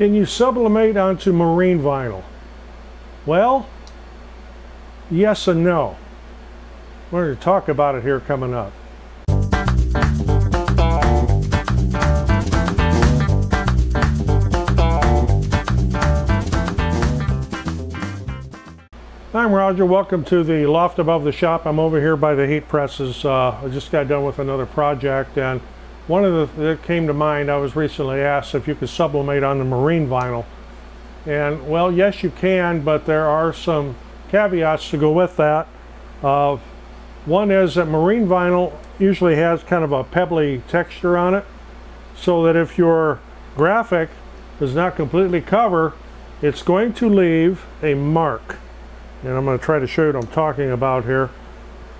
Can you sublimate onto marine vinyl? Well, yes and no. We're going to talk about it here coming up. I'm Roger. Welcome to the loft above the shop. I'm over here by the heat presses. I just got done with another project, and one of the that came to mind, I was recently asked if you could sublimate on the marine vinyl. And well, yes you can, but there are some caveats to go with that. One is that marine vinyl usually has kind of a pebbly texture on it, so that if your graphic does not completely cover, it's going to leave a mark. And I'm going to try to show you what I'm talking about here.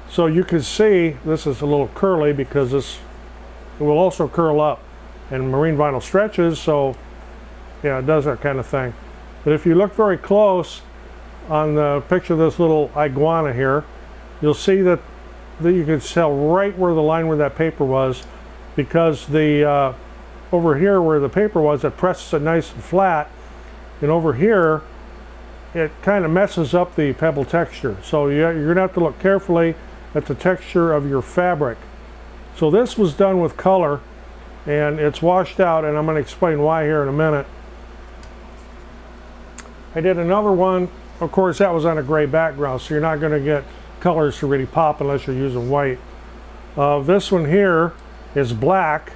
So you can see this is a little curly because it will also curl up, and marine vinyl stretches, so yeah, it does that kind of thing. But if you look very close on the picture of this little iguana here, you'll see that you can tell right where the line where that paper was, because the over here where the paper was, it presses it nice and flat, and over here it kind of messes up the pebble texture. So you're going to have to look carefully at the texture of your fabric. So this was done with color, and it's washed out, and I'm going to explain why here in a minute. I did another one. Of course, that was on a gray background, so you're not going to get colors to really pop unless you're using white. This one here is black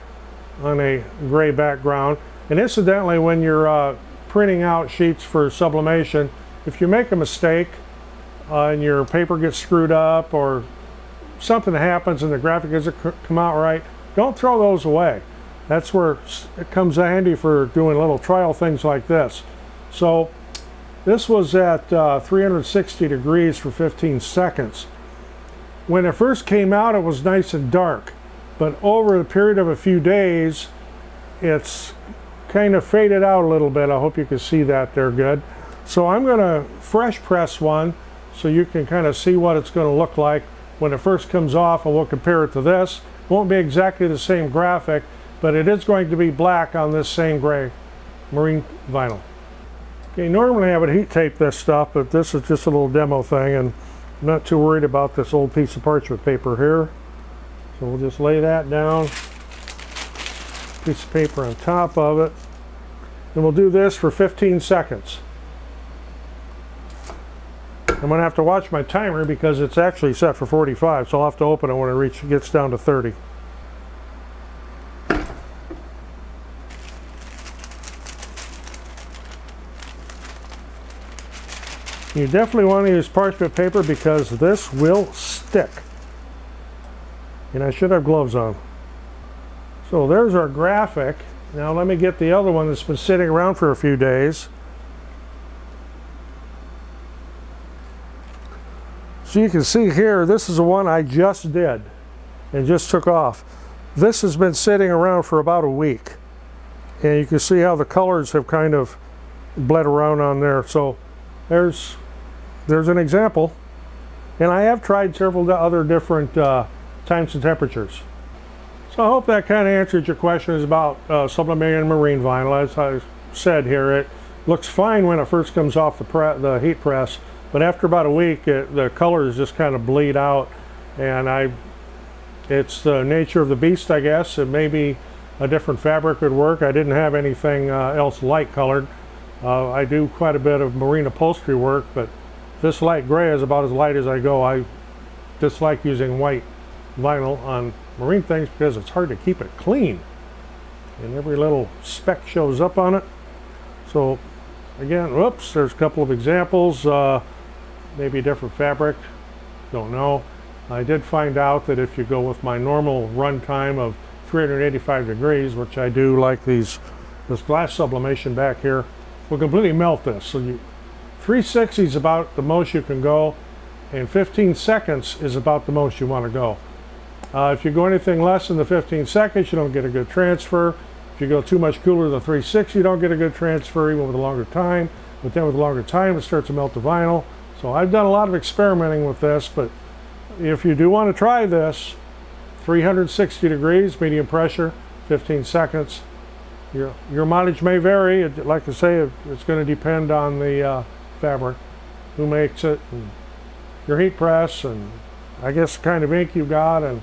on a gray background. And incidentally, when you're printing out sheets for sublimation, if you make a mistake and your paper gets screwed up or something happens and the graphic doesn't come out right, don't throw those away. That's where it comes handy for doing little trial things like this. So this was at 360 degrees for 15 seconds. When it first came out, it was nice and dark, but over the period of a few days, it's kind of faded out a little bit. I hope you can see that there good. So I'm going to fresh press one so you can kind of see what it's going to look like when it first comes off, and we'll compare it to this. It won't be exactly the same graphic, but it is going to be black on this same gray marine vinyl. Okay, normally I would heat tape this stuff, but this is just a little demo thing, and I'm not too worried about this old piece of parchment paper here. So we'll just lay that down, piece of paper on top of it, and we'll do this for 15 seconds. I'm going to have to watch my timer because it's actually set for 45, so I'll have to open it when it gets down to 30. You definitely want to use parchment paper because this will stick. And I should have gloves on. So there's our graphic. Now let me get the other one that's been sitting around for a few days. So you can see here, this is the one I just did and just took off. This has been sitting around for about a week. And you can see how the colors have kind of bled around on there. So there's an example. And I have tried several other different times and temperatures. So I hope that kind of answered your questions about sublimating marine vinyl. As I said here, it looks fine when it first comes off the heat press, but after about a week, the colors just kind of bleed out, and it's the nature of the beast, I guess. And maybe a different fabric would work. I didn't have anything else light colored. I do quite a bit of marine upholstery work, but this light gray is about as light as I go. I dislike using white vinyl on marine things because it's hard to keep it clean, and every little speck shows up on it. So again, whoops, there's a couple of examples. Maybe a different fabric, don't know. I did find out that if you go with my normal run time of 385 degrees, which I do, like this glass sublimation back here, will completely melt this. So 360 is about the most you can go, and 15 seconds is about the most you want to go. If you go anything less than the 15 seconds, you don't get a good transfer. If you go too much cooler than 360, you don't get a good transfer, even with a longer time. But then with a longer time, it starts to melt the vinyl. So I've done a lot of experimenting with this, but if you do want to try this, 360 degrees, medium pressure, 15 seconds, Your mileage may vary. Like I say, it's going to depend on the fabric, who makes it, and your heat press, and I guess the kind of ink you've got. And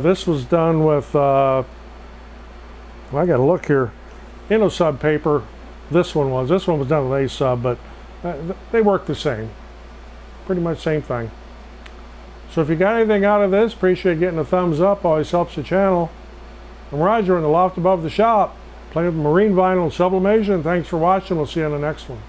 this was done with, well, I got to look here, InnoSub paper. This one was done with A-Sub, but they work the same. Pretty much same thing. So if you got anything out of this, appreciate getting a thumbs up. Always helps the channel. I'm Roger in the loft above the shop, playing with marine vinyl and sublimation. Thanks for watching. We'll see you on the next one.